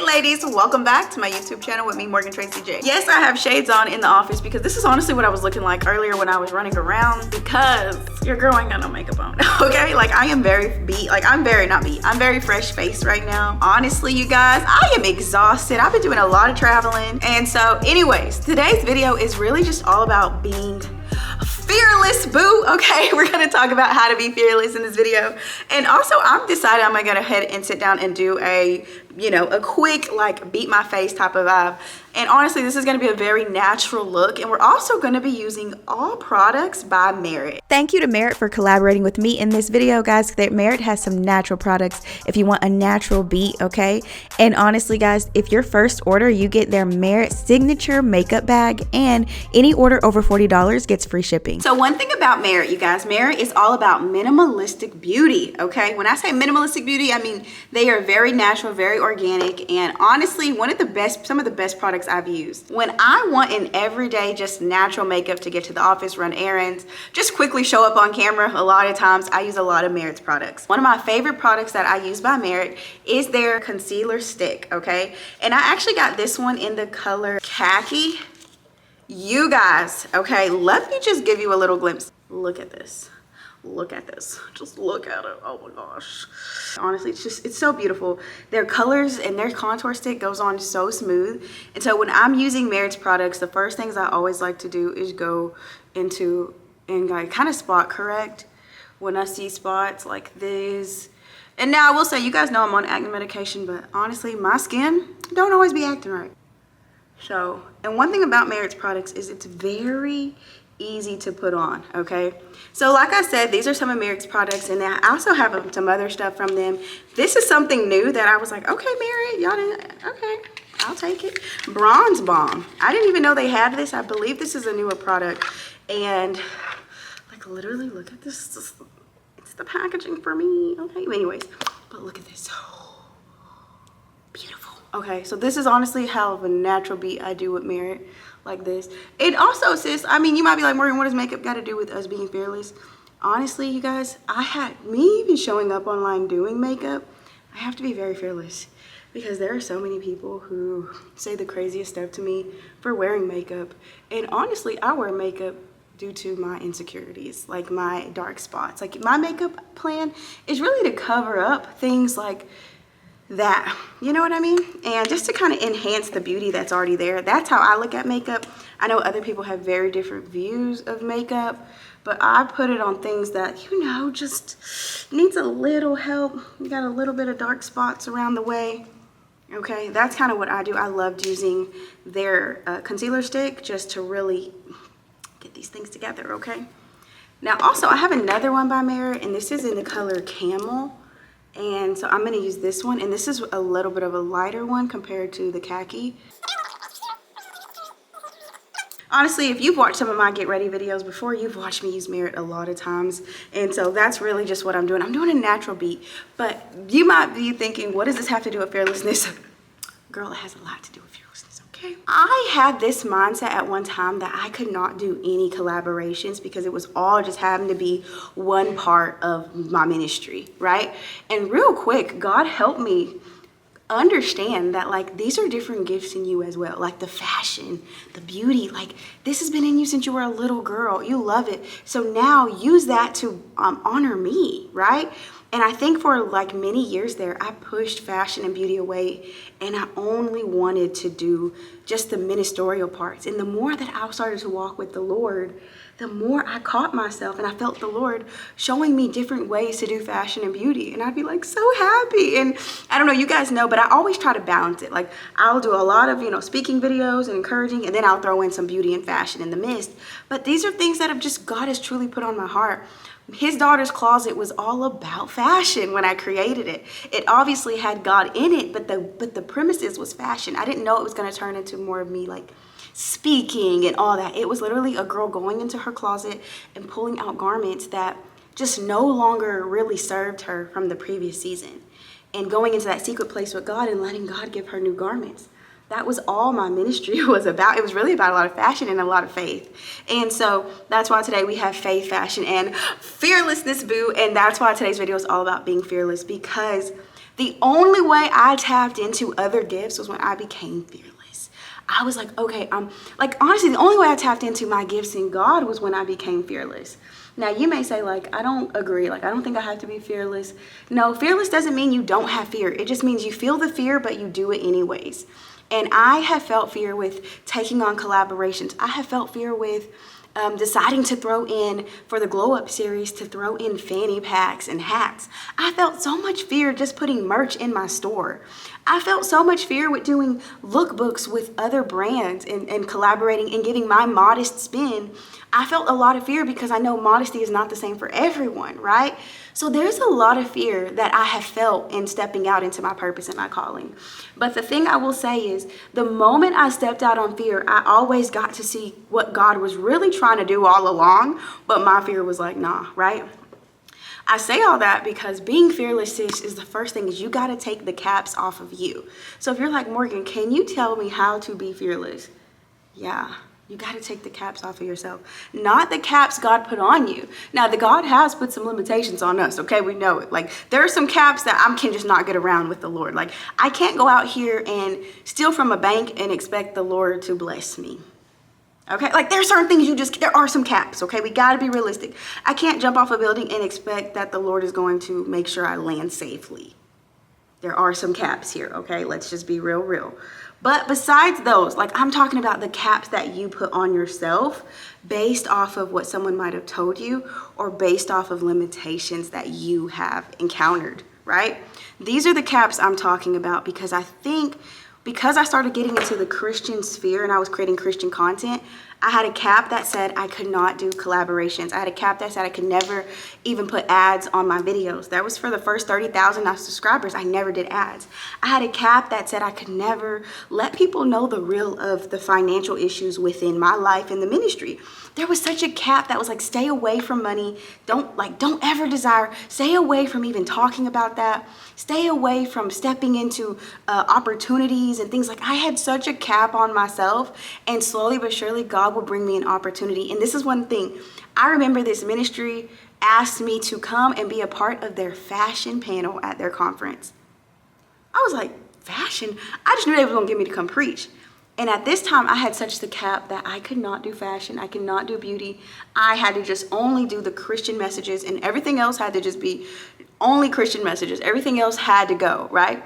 Hey ladies, welcome back to my YouTube channel with me, Morgan Tracy J. Yes, I have shades on in the office because this is honestly what I was looking like earlier when I was running around, because your girl ain't got no makeup on. Okay, like I am very I'm very fresh faced right now. Honestly, you guys, I am exhausted. I've been doing a lot of traveling. And so anyways, today's video is really just all about being fearless, boo. Okay, we're gonna talk about how to be fearless in this video. And also I'm decided I'm gonna go ahead and sit down and do a quick like beat my face type of vibe. And honestly, this is going to be a very natural look, and we're also going to be using all products by Merit. Thank you to Merit for collaborating with me in this video, guys. Merit has some natural products if you want a natural beat, okay? And honestly, guys, if your first order, you get their Merit signature makeup bag, and any order over $40 gets free shipping. So one thing about Merit, you guys, Merit is all about minimalistic beauty, okay? When I say minimalistic beauty, I mean they are very natural, very organic, and honestly, some of the best products I've used. When I want an everyday, just natural makeup to get to the office, run errands, just quickly show up on camera, a lot of times I use a lot of Merit's products. One of my favorite products that I use by Merit is their concealer stick, okay? And I actually got this one in the color khaki. You guys, okay, let me just give you a little glimpse. Look at this. Look at this. Just look at it. Oh my gosh. Honestly, it's so beautiful. Their colors and their contour stick goes on so smooth. And so when I'm using Merit's products, the first things I always like to do is go into and like kind of spot correct when I see spots like this. And now I will say, you guys know I'm on acne medication, but honestly, my skin don't always be acting right. So, and one thing about Merit's products is it's very easy to put on, okay? So like I said, these are some of Merit's products, and I also have some other stuff from them. This is something new that I was like, okay, Merit, y'all didn't, okay, I'll take it. Bronze Bomb. I didn't even know they had this. I believe this is a newer product. And like literally look at this. It's the packaging for me, okay? Anyways, but look at this. Oh, beautiful. Okay, so this is honestly hell of a natural beat I do with Merit. Like this. It also says, I mean, you might be like, Morgan, what does makeup got to do with us being fearless? Honestly, you guys, me even showing up online doing makeup, I have to be very fearless, because there are so many people who say the craziest stuff to me for wearing makeup. And honestly, I wear makeup due to my insecurities, like my dark spots. Like my makeup plan is really to cover up things like that, you know what I mean? And just to kind of enhance the beauty that's already there. That's how I look at makeup. I know other people have very different views of makeup, but I put it on things that, just needs a little help. You got a little bit of dark spots around the way. Okay, that's kind of what I do. I loved using their concealer stick just to really get these things together, okay? Now also, I have another one by Merit, and this is in the color Camel. And so I'm going to use this one, and this is a little bit of a lighter one compared to the khaki. Honestly, if you've watched some of my get ready videos before, you've watched me use Merit a lot of times. And so that's really just what I'm doing. I'm doing a natural beat. But you might be thinking, what does this have to do with fearlessness? Girl, it has a lot to do with fearlessness, okay? I had this mindset at one time that I could not do any collaborations because it was all just having to be one part of my ministry, right? And real quick, God helped me understand that like these are different gifts in you as well, like the fashion, the beauty, like this has been in you since you were a little girl. You love it. So now use that to honor me, right? And I think for like many years there, I pushed fashion and beauty away, and I only wanted to do just the ministerial parts. And the more that I started to walk with the Lord, the more I caught myself, and I felt the Lord showing me different ways to do fashion and beauty. And I'd be like so happy. And I don't know, you guys know, but I always try to balance it. Like I'll do a lot of, speaking videos and encouraging, and then I'll throw in some beauty and fashion in the midst. But these are things that have just, God has truly put on my heart. His daughter's closet was all about fashion when I created it. It obviously had God in it, but the premises was fashion. I didn't know it was going to turn into more of me like speaking and all that. It was literally a girl going into her closet and pulling out garments that just no longer really served her from the previous season, and going into that secret place with God and letting God give her new garments. that was all my ministry was about. It was really about a lot of fashion and a lot of faith. And so that's why today we have faith, fashion, and fearlessness, boo. And that's why today's video is all about being fearless, because the only way I tapped into other gifts was when I became fearless. I was like, okay, like, honestly, the only way I tapped into my gifts in God was when I became fearless. Now, you may say, like, I don't agree. Like, I don't think I have to be fearless. No, fearless doesn't mean you don't have fear. It just means you feel the fear, but you do it anyways. And I have felt fear with taking on collaborations. I have felt fear with deciding to throw in, for the Glow Up series, to throw in fanny packs and hats. I felt so much fear just putting merch in my store. I felt so much fear with doing lookbooks with other brands and collaborating and giving my modest spin. I felt a lot of fear because I know modesty is not the same for everyone, right? So there's a lot of fear that I have felt in stepping out into my purpose and my calling. But the thing I will say is, the moment I stepped out on fear, I always got to see what God was really trying to do all along, but my fear was like, nah, right? I say all that because being fearless, sis, is the first thing is you got to take the caps off of you. So if you're like, Morgan, can you tell me how to be fearless? Yeah. You got to take the caps off of yourself, not the caps God put on you. Now, the God has put some limitations on us, okay? We know it. Like, there are some caps that I can just not get around with the Lord. Like, I can't go out here and steal from a bank and expect the Lord to bless me. Okay? Like, there are certain things there are some caps, okay? We got to be realistic. I can't jump off a building and expect that the Lord is going to make sure I land safely. There are some caps here, okay? Let's just be real. But besides those, like, I'm talking about the caps that you put on yourself based off of what someone might have told you or based off of limitations that you have encountered, right? These are the caps I'm talking about because I think because I started getting into the Christian sphere and I was creating Christian content, I had a cap that said I could not do collaborations. I had a cap that said I could never even put ads on my videos. That was for the first 30,000 subscribers. I never did ads. I had a cap that said I could never let people know the real of the financial issues within my life in the ministry. There was such a cap that was like, stay away from money. Don't ever desire. Stay away from even talking about that. Stay away from stepping into opportunities and things. Like, I had such a cap on myself, and slowly but surely God will bring me an opportunity. And this is one thing. I remember this ministry asked me to come and be a part of their fashion panel at their conference. I was like, fashion? I just knew they were going to get me to come preach. And at this time, I had such the cap that I could not do fashion. I could not do beauty. I had to just only do the Christian messages, and everything else had to just be only Christian messages. Everything else had to go, right?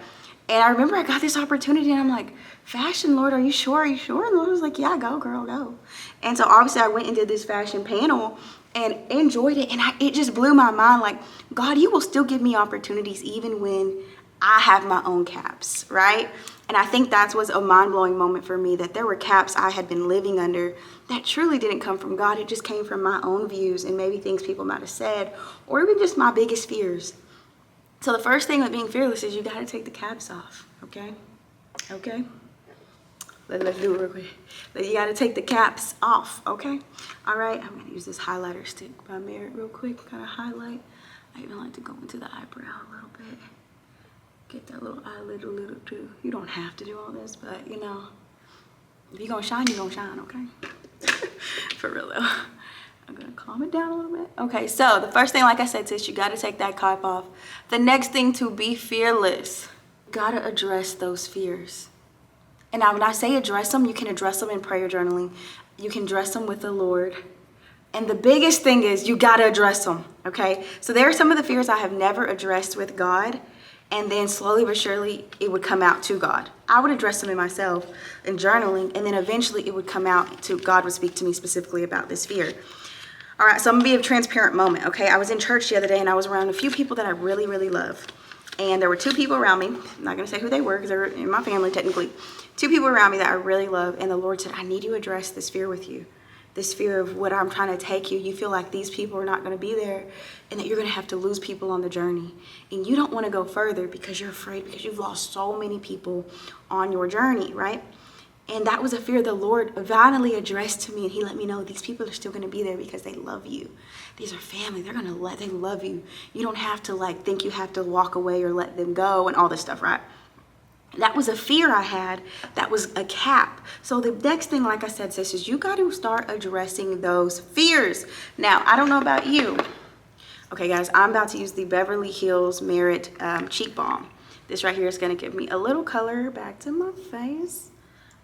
And I remember I got this opportunity, and I'm like, fashion, Lord, are you sure? Are you sure? And the Lord was like, yeah, go, girl, go. And so obviously I went and did this fashion panel and enjoyed it. And it just blew my mind. Like, God, you will still give me opportunities even when I have my own caps, right? And I think that was a mind-blowing moment for me, that there were caps I had been living under that truly didn't come from God. It just came from my own views and maybe things people might have said, or even just my biggest fears. So the first thing with being fearless is you got to take the caps off, okay? Okay? Let's do it real quick. You got to take the caps off, okay? All right, I'm going to use this highlighter stick by Merit real quick, kind of highlight. I even like to go into the eyebrow a little bit. Get that little eyelid a little too. You don't have to do all this, but you know, if you're gonna shine, you're gonna shine, okay? For real though. I'm gonna calm it down a little bit. Okay, so the first thing, like I said, sis, you gotta take that cap off. The next thing, to be fearless, you gotta address those fears. And now when I say address them, you can address them in prayer journaling. You can address them with the Lord. And the biggest thing is you gotta address them, okay? So there are some of the fears I have never addressed with God, and then slowly but surely it would come out to God. I would address them in myself in journaling, and then eventually it would come out to God would speak to me specifically about this fear. All right, so I'm gonna be a transparent moment, okay? I was in church the other day and I was around a few people that I really, really love. And there were two people around me. I'm not gonna say who they were because they're in my family technically. Two people around me that I really love, and the Lord said, I need you to address this fear with you. This fear of what I'm trying to take you. You feel like these people are not going to be there and that you're going to have to lose people on the journey. And you don't want to go further because you're afraid, because you've lost so many people on your journey, right? And that was a fear the Lord finally addressed to me, and he let me know these people are still going to be there because they love you. These are family. They love you. You don't have to think you have to walk away or let them go and all this stuff, right? That was a fear I had. That was a cap. So the next thing, like I said, sis, is you got to start addressing those fears. Now, I don't know about you. Okay, guys, I'm about to use the Beverly Hills Merit Cheek Balm. This right here is going to give me a little color back to my face.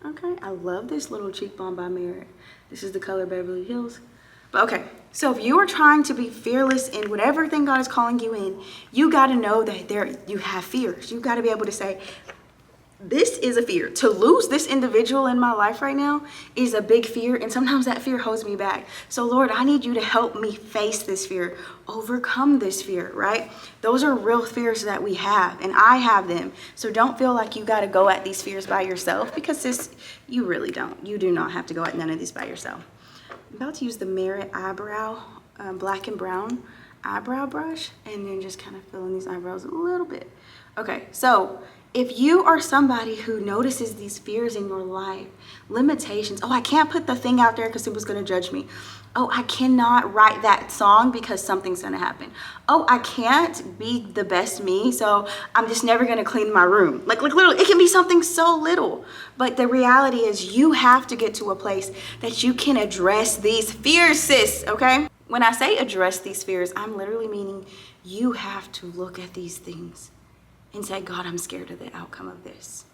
Okay, I love this little cheek balm by Merit. This is the color Beverly Hills. But okay, so if you are trying to be fearless in whatever thing God is calling you in, you got to know that you have fears. You got to be able to say, this is a fear. To lose this individual in my life right now is a big fear, and sometimes that fear holds me back. So Lord, I need you to help me face this fear, overcome this fear, right? Those are real fears that we have, and I have them. So don't feel like you got to go at these fears by yourself, because you really don't. You do not have to go at none of these by yourself. I'm about to use the Merit Eyebrow Black and Brown eyebrow brush, and then just kind of fill in these eyebrows a little bit. Okay, so if you are somebody who notices these fears in your life, limitations, oh, I can't put the thing out there because people's going to judge me. Oh, I cannot write that song because something's going to happen. Oh, I can't be the best me, so I'm just never going to clean my room. Like literally, it can be something so little. But the reality is you have to get to a place that you can address these fears, sis, okay? When I say address these fears, I'm literally meaning you have to look at these things and say, God, I'm scared of the outcome of this.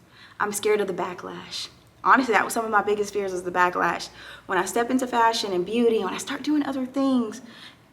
I'm scared of the backlash. Honestly, that was some of my biggest fears, was the backlash. When I step into fashion and beauty, when I start doing other things,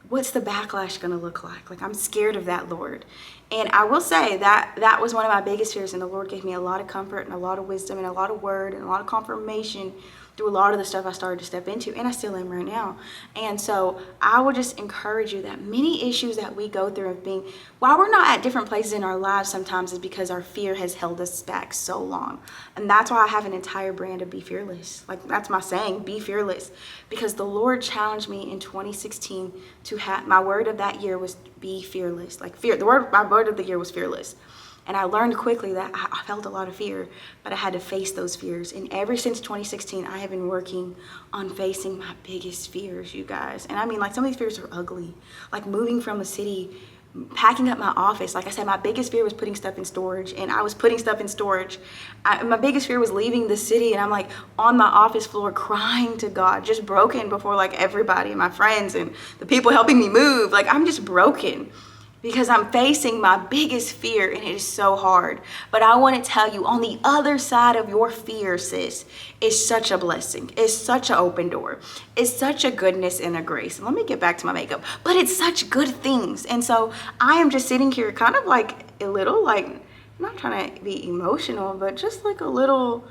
what's the backlash gonna look like? Like, I'm scared of that, Lord. And I will say that was one of my biggest fears, and the Lord gave me a lot of comfort and a lot of wisdom and a lot of word and a lot of confirmation through a lot of the stuff I started to step into, and I still am right now. And so I would just encourage you that many issues that we go through of being, while we're not at different places in our lives sometimes, is because our fear has held us back so long. And that's why I have an entire brand of Be Fearless. Like, that's my saying, be fearless. Because the Lord challenged me in 2016 to have, my word of that year was be fearless. Like my word of the year was fearless. And I learned quickly that I felt a lot of fear, but I had to face those fears. And ever since 2016, I have been working on facing my biggest fears, you guys. And I mean, like, some of these fears are ugly. Like moving from a city, packing up my office. Like I said, my biggest fear was putting stuff in storage, and I was putting stuff in storage. My biggest fear was leaving the city, and I'm like on my office floor crying to God, just broken before like everybody, my friends and the people helping me move. Like, I'm just broken, because I'm facing my biggest fear, and it is so hard. But I want to tell you, on the other side of your fear, sis, is such a blessing. It's such an open door. It's such a goodness and a grace. And let me get back to my makeup. But it's such good things. And so I am just sitting here kind of like a little, like, I'm not trying to be emotional, but just like a little,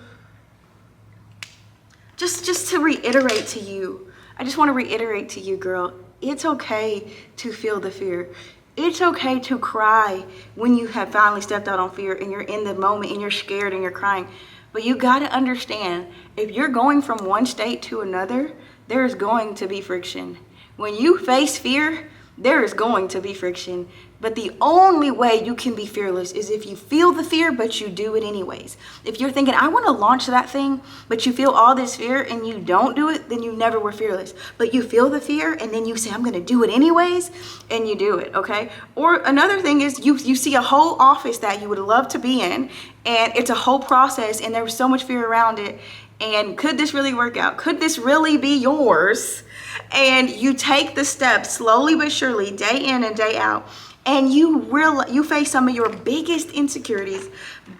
just to reiterate to you. I just want to reiterate to you, girl, it's okay to feel the fear. It's okay to cry when you have finally stepped out on fear and you're in the moment and you're scared and you're crying. But you got to understand, if you're going from one state to another, there's going to be friction. When you face fear, there is going to be friction. But the only way you can be fearless is if you feel the fear, but you do it anyways. If you're thinking, I want to launch that thing, but you feel all this fear and you don't do it, then you never were fearless. But you feel the fear and then you say, I'm going to do it anyways, and you do it, okay? Or another thing is you see a whole office that you would love to be in, and it's a whole process, and there was so much fear around it. And could this really work out? Could this really be yours? And you take the steps slowly but surely, day in and day out, and you face some of your biggest insecurities,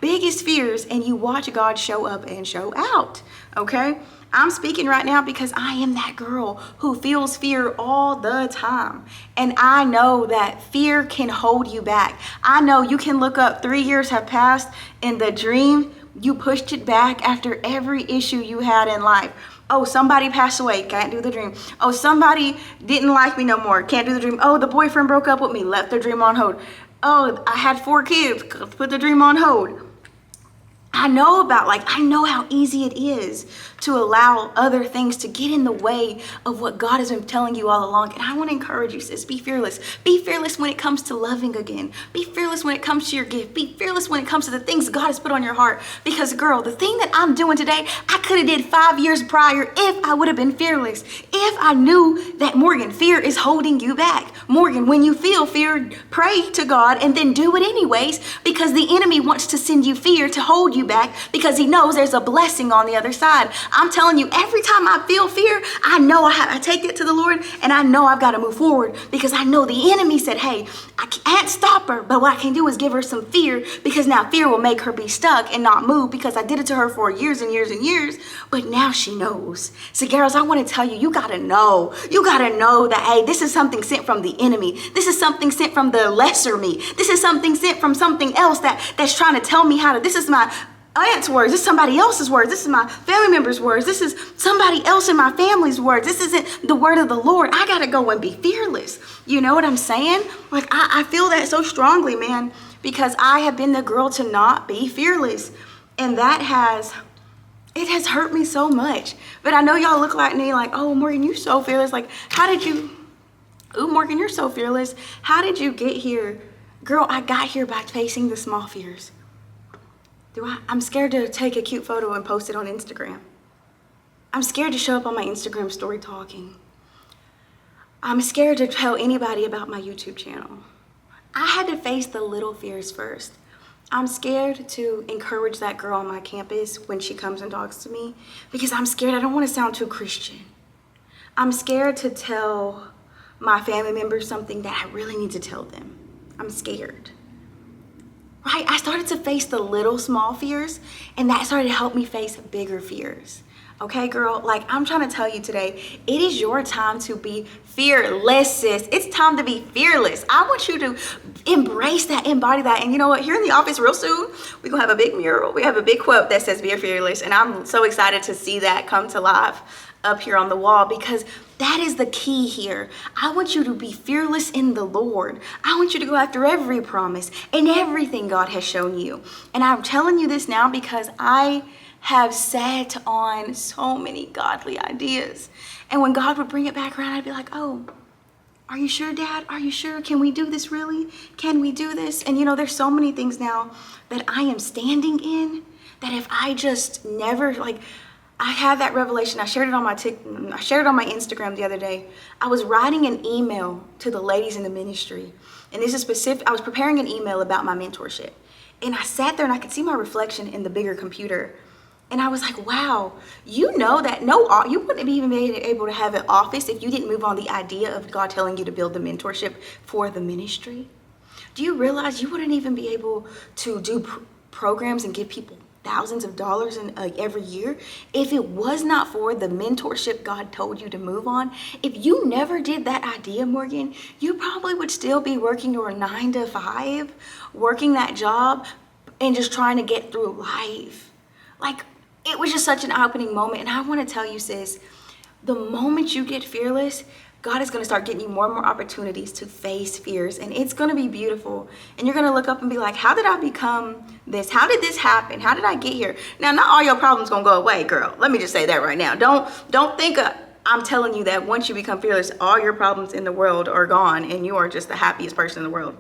biggest fears, and you watch God show up and show out, okay? I'm speaking right now because I am that girl who feels fear all the time. And I know that fear can hold you back. I know you can look up 3 years have passed, and the dream, you pushed it back after every issue you had in life. Oh, somebody passed away, can't do the dream. Oh, somebody didn't like me no more, can't do the dream. Oh, the boyfriend broke up with me, left the dream on hold. Oh, I had 4 kids, put the dream on hold. I know how easy it is to allow other things to get in the way of what God has been telling you all along. And I want to encourage you, sis, be fearless. Be fearless when it comes to loving again. Be fearless when it comes to your gift. Be fearless when it comes to the things God has put on your heart. Because, girl, the thing that I'm doing today, I could have did 5 years prior if I would have been fearless. If I knew that, Morgan, fear is holding you back. Morgan, when you feel fear, pray to God and then do it anyways, because the enemy wants to send you fear to hold you you back because he knows there's a blessing on the other side. I'm telling you, every time I feel fear, I know I take it to the Lord, and I know I've got to move forward because I know the enemy said, hey, I can't stop her, but what I can do is give her some fear, because now fear will make her be stuck and not move, because I did it to her for years and years and years, but now she knows. So girls, I want to tell you, you got to know that, hey, this is something sent from the enemy. This is something sent from the lesser me. This is something sent from something else that's trying to tell me how to, this is my aunt's words, this is somebody else's words, this is my family member's words, this is somebody else in my family's words, this isn't the word of the Lord. I gotta go and be fearless. You know what I'm saying? Like, I feel that so strongly, man, because I have been the girl to not be fearless, and it has hurt me so much. But I know y'all look like me like, oh, Morgan, you're so fearless. Like, Morgan, you're so fearless. How did you get here? Girl, I got here by facing the small fears. I'm scared to take a cute photo and post it on Instagram. I'm scared to show up on my Instagram story talking. I'm scared to tell anybody about my YouTube channel. I had to face the little fears first. I'm scared to encourage that girl on my campus when she comes and talks to me, because I'm scared. I don't want to sound too Christian. I'm scared to tell my family members something that I really need to tell them. I'm scared. Right? I started to face the little small fears, and that started to help me face bigger fears. Okay, girl, like, I'm trying to tell you today, it is your time to be fearless, sis. It's time to be fearless. I want you to embrace that, embody that. And you know what? Here in the office real soon, we're going to have a big mural. We have a big quote that says, be fearless. And I'm so excited to see that come to life up here on the wall, because that is the key here. I want you to be fearless in the Lord. I want you to go after every promise and everything God has shown you. And I'm telling you this now because I have sat on so many godly ideas. And when God would bring it back around, I'd be like, oh, are you sure, Dad? Are you sure? Can we do this really? Can we do this? And you know, there's so many things now that I am standing in that if I just never, like, I had that revelation. I shared it on my Instagram the other day. I was writing an email to the ladies in the ministry. And this is specific. I was preparing an email about my mentorship. And I sat there and I could see my reflection in the bigger computer. And I was like, wow, you know that you wouldn't even be able to have an office if you didn't move on the idea of God telling you to build the mentorship for the ministry. Do you realize you wouldn't even be able to do programs and give people thousands of dollars every year if it was not for the mentorship God told you to move on? If you never did that idea, Morgan, you probably would still be working your 9 to 5, working that job and just trying to get through life. Like, it was just such an eye-opening moment. And I want to tell you, sis, the moment you get fearless, God is going to start getting you more and more opportunities to face fears, and it's going to be beautiful. And you're going to look up and be like, how did I become this? How did this happen? How did I get here? Now, not all your problems going to go away, girl. Let me just say that right now. Don't think I'm telling you that once you become fearless, all your problems in the world are gone and you are just the happiest person in the world.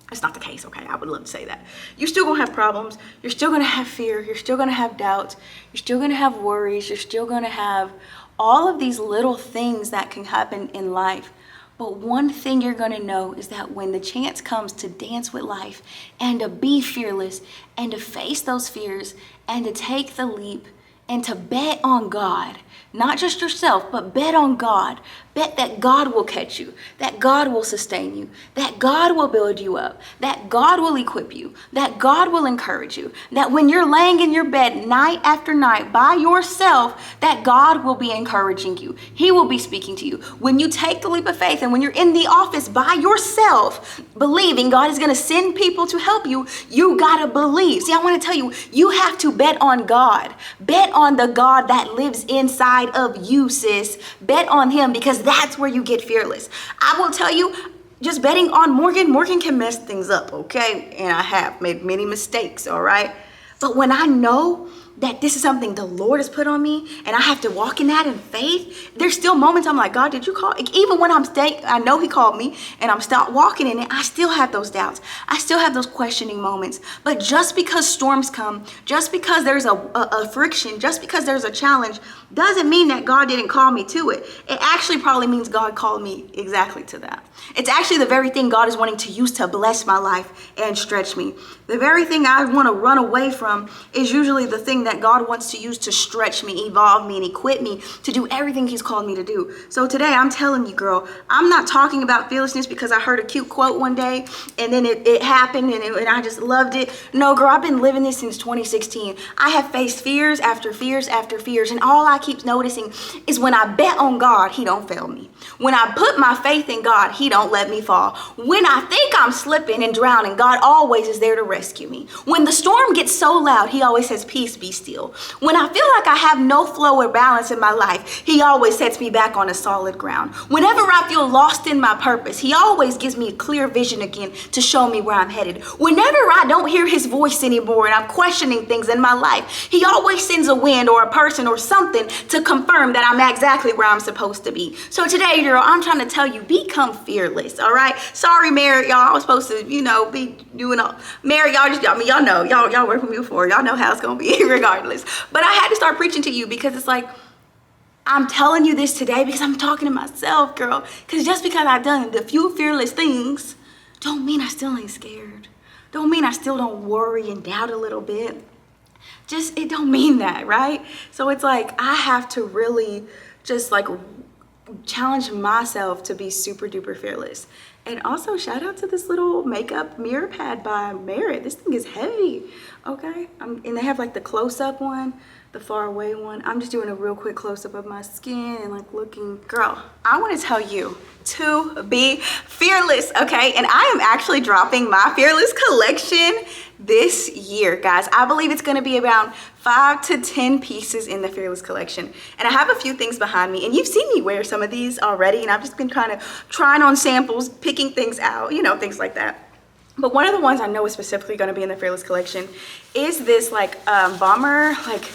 That's not the case, okay? I would love to say that. You're still going to have problems. You're still going to have fear. You're still going to have doubts. You're still going to have worries. You're still going to have all of these little things that can happen in life. But one thing you're going to know is that when the chance comes to dance with life and to be fearless and to face those fears and to take the leap and to bet on God, not just yourself, but bet on God. Bet that God will catch you, that God will sustain you, that God will build you up, that God will equip you, that God will encourage you, that when you're laying in your bed night after night by yourself, that God will be encouraging you. He will be speaking to you. When you take the leap of faith and when you're in the office by yourself, believing God is going to send people to help you, you got to believe. See, I want to tell you, you have to bet on God. Bet on the God that lives inside of you, sis. Bet on him, because that's where you get fearless. I will tell you, just betting on Morgan can mess things up, okay? And I have made many mistakes, all right? But when I know that this is something the Lord has put on me and I have to walk in that in faith, there's still moments I'm like, God, did you call? Even when I know he called me and I'm still walking in it, I still have those doubts. I still have those questioning moments. But just because storms come, just because there's a friction, just because there's a challenge, doesn't mean that God didn't call me to it. It actually probably means God called me exactly to that. It's actually the very thing God is wanting to use to bless my life and stretch me. The very thing I want to run away from is usually the thing that God wants to use to stretch me, evolve me, and equip me to do everything he's called me to do. So today I'm telling you, girl, I'm not talking about fearlessness because I heard a cute quote one day and then it happened and I just loved it. No, girl, I've been living this since 2016. I have faced fears after fears after fears, and all I keep noticing is when I bet on God, he don't fail me. When I put my faith in God, he don't let me fall. When I think I'm slipping and drowning, God always is there to rescue me. When the storm gets so loud, he always says, peace, be still. When I feel like I have no flow or balance in my life, he always sets me back on a solid ground. Whenever I feel lost in my purpose, he always gives me a clear vision again to show me where I'm headed. Whenever I don't hear his voice anymore and I'm questioning things in my life, he always sends a wind or a person or something to confirm that I'm exactly where I'm supposed to be. So today, girl, I'm trying to tell you, become fearless, all right? Sorry, married, y'all. I was supposed to, be doing all married. Y'all know, y'all worked with me before. Y'all know how it's gonna be regardless. But I had to start preaching to you because it's like, I'm telling you this today because I'm talking to myself, girl. Because just because I've done the few fearless things, don't mean I still ain't scared. Don't mean I still don't worry and doubt a little bit. It don't mean that, right? So it's like, I have to really just like challenge myself to be super duper fearless. And also shout out to this little makeup mirror pad by Merit. This thing is heavy, okay? And they have like the close-up one, the far away one. I'm just doing a real quick close-up of my skin and like looking. Girl, I want to tell you to be fearless, okay? And I am actually dropping my Fearless collection this year, guys. I believe it's going to be around 5 to 10 pieces in the Fearless collection. And I have a few things behind me, and you've seen me wear some of these already, and I've just been kind of trying on samples, picking things out, things like that. But one of the ones I know is specifically going to be in the Fearless collection is this like bomber, like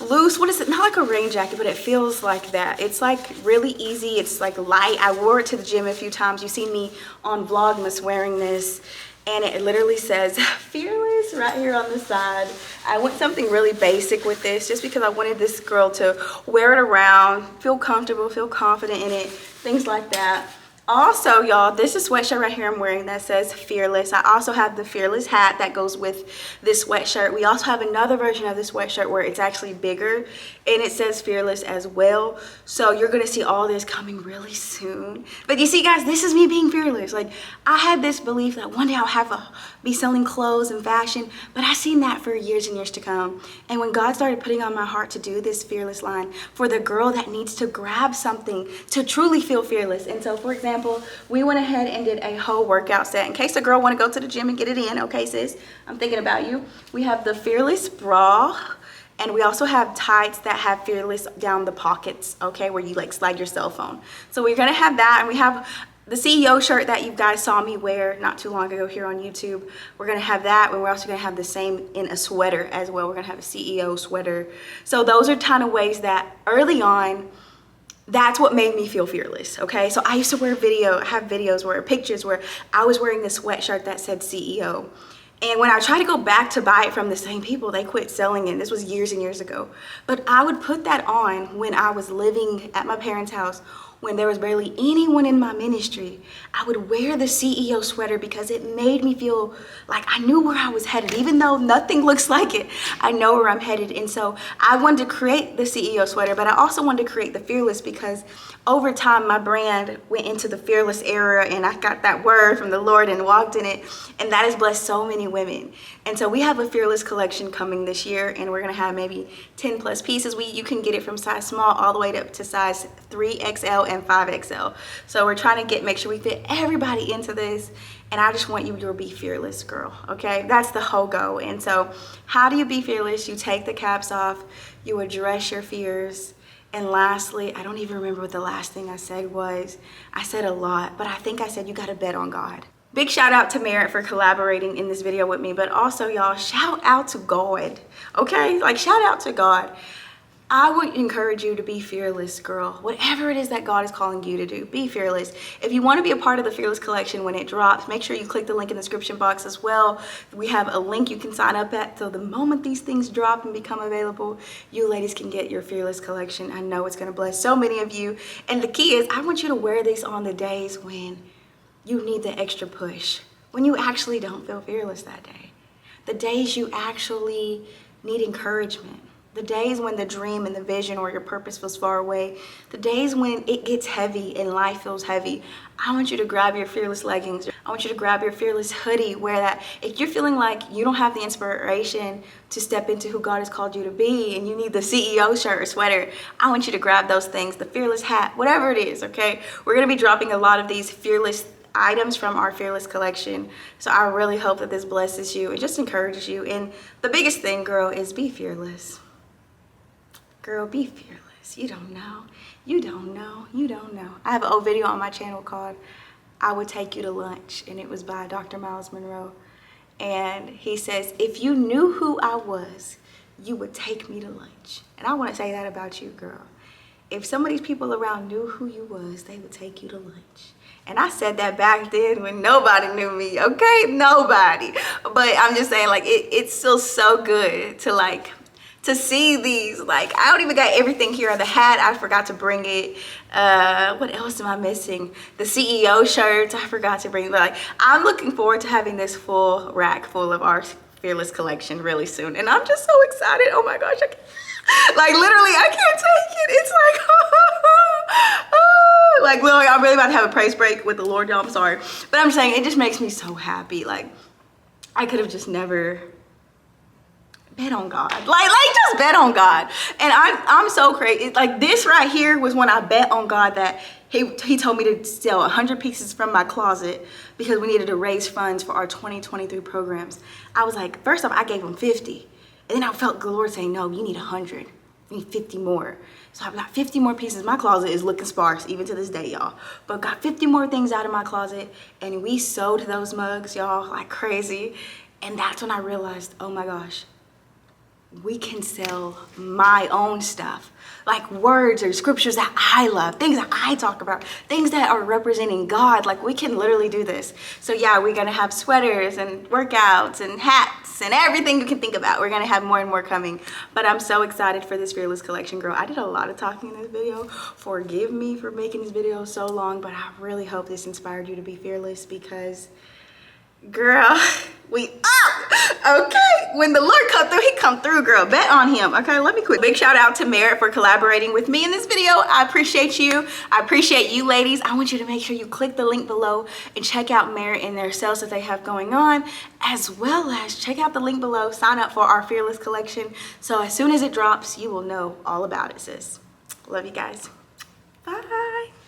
loose, what is it? Not like a rain jacket, but it feels like that. It's like really easy. It's like light. I wore it to the gym a few times. You've seen me on Vlogmas wearing this. And it literally says fearless right here on the side. I went something really basic with this just because I wanted this girl to wear it around, feel comfortable, feel confident in it, things like that. Also, y'all, this is sweatshirt right here I'm wearing that says fearless. I also have the fearless hat that goes with this sweatshirt. We also have another version of this sweatshirt where it's actually bigger and it says fearless as well. So you're gonna see all this coming really soon. But you see, guys, this is me being fearless. Like, I had this belief that one day I'll be selling clothes and fashion, but I've seen that for years and years to come. And when God started putting on my heart to do this fearless line for the girl that needs to grab something to truly feel fearless. And so, for example, we went ahead and did a whole workout set in case a girl want to go to the gym and get it in. Okay, sis, I'm thinking about you. We have the fearless bra, and we also have tights that have fearless down the pockets, okay, where you like slide your cell phone. So we're gonna have that, and we have the CEO shirt that you guys saw me wear not too long ago here on YouTube. We're gonna have that, and we're also gonna have the same in a sweater as well. We're gonna have a CEO sweater. So those are kind of ways that early on, that's what made me feel fearless, okay? So I used to have videos where pictures where I was wearing this sweatshirt that said CEO. And when I tried to go back to buy it from the same people, they quit selling it. This was years and years ago. But I would put that on when I was living at my parents' house, when there was barely anyone in my ministry. I would wear the CEO sweater because it made me feel like I knew where I was headed. Even though nothing looks like it, I know where I'm headed. And so I wanted to create the CEO sweater, but I also wanted to create the fearless because over time my brand went into the fearless era, and I got that word from the Lord and walked in it, and that has blessed so many women. And so we have a fearless collection coming this year, and we're gonna have maybe 10 plus pieces. You can get it from size small all the way up to size 3XL and 5XL. So we're trying to make sure we fit everybody into this, and I just want you to be fearless, girl, okay? That's the whole goal. And so how do you be fearless? You take the caps off, you address your fears, and lastly, I don't even remember what the last thing I said was. I said a lot, but I think I said you gotta bet on God. Big shout out to Merritt for collaborating in this video with me, but also y'all, shout out to God, okay? Like, shout out to God. I would encourage you to be fearless, girl. Whatever it is that God is calling you to do, be fearless. If you want to be a part of the Fearless Collection when it drops, make sure you click the link in the description box as well. We have a link you can sign up at, so the moment these things drop and become available, you ladies can get your Fearless Collection. I know it's going to bless so many of you. And the key is, I want you to wear these on the days when you need the extra push, when you actually don't feel fearless that day. The days you actually need encouragement. The days when the dream and the vision or your purpose feels far away, the days when it gets heavy and life feels heavy, I want you to grab your fearless leggings. I want you to grab your fearless hoodie. Wear that. If you're feeling like you don't have the inspiration to step into who God has called you to be and you need the CEO shirt or sweater, I want you to grab those things, the fearless hat, whatever it is, okay? We're gonna be dropping a lot of these fearless items from our Fearless Collection. So I really hope that this blesses you and just encourages you. And the biggest thing, girl, is be fearless. Girl, be fearless. You don't know. You don't know. You don't know. I have an old video on my channel called I Would Take You to Lunch, and it was by Dr. Miles Monroe. And he says, if you knew who I was, you would take me to lunch. And I want to say that about you, girl. If some of these people around knew who you was, they would take you to lunch. And I said that back then when nobody knew me, okay? Nobody. But I'm just saying, like, it's still so good to see these. Like, I don't even got everything here. The hat, I forgot to bring it. What else am I missing? The CEO shirts, I forgot to bring. But like, I'm looking forward to having this full rack full of our Fearless Collection really soon. And I'm just so excited. Oh my gosh. Like, literally, I can't take it. It's like, like, literally, I'm really about to have a praise break with the Lord, y'all. I'm sorry. But I'm saying, it just makes me so happy. Like, I could have just never bet on God. Like just bet on God. And I'm so crazy. Like, this right here was when I bet on God that he told me to sell 100 pieces from my closet because we needed to raise funds for our 2023 programs. I was like, first off, I gave him 50. And then I felt the Lord saying, no, you need 100. You need 50 more. So I've got 50 more pieces. My closet is looking sparse even to this day, y'all. But got 50 more things out of my closet. And we sold those mugs, y'all, like crazy. And that's when I realized, oh my gosh, we can sell my own stuff, like words or scriptures that I love, things that I talk about, things that are representing God. Like, we can literally do this. So yeah, we're gonna have sweaters and workouts and hats and everything you can think about. We're gonna have more and more coming. But I'm so excited for this Fearless Collection, girl. I did a lot of talking in this video. Forgive me for making this video so long, but I really hope this inspired you to be fearless because, girl, we up. Okay, when the Lord come through, he come through, girl. Bet on him. Okay, let me quit. Big shout out to Merritt for collaborating with me in this video. I appreciate you. I appreciate you, ladies. I want you to make sure you click the link below and check out Merritt and their sales that they have going on, as well as check out the link below. Sign up for our Fearless Collection, so as soon as it drops, you will know all about it, sis. Love you guys. Bye.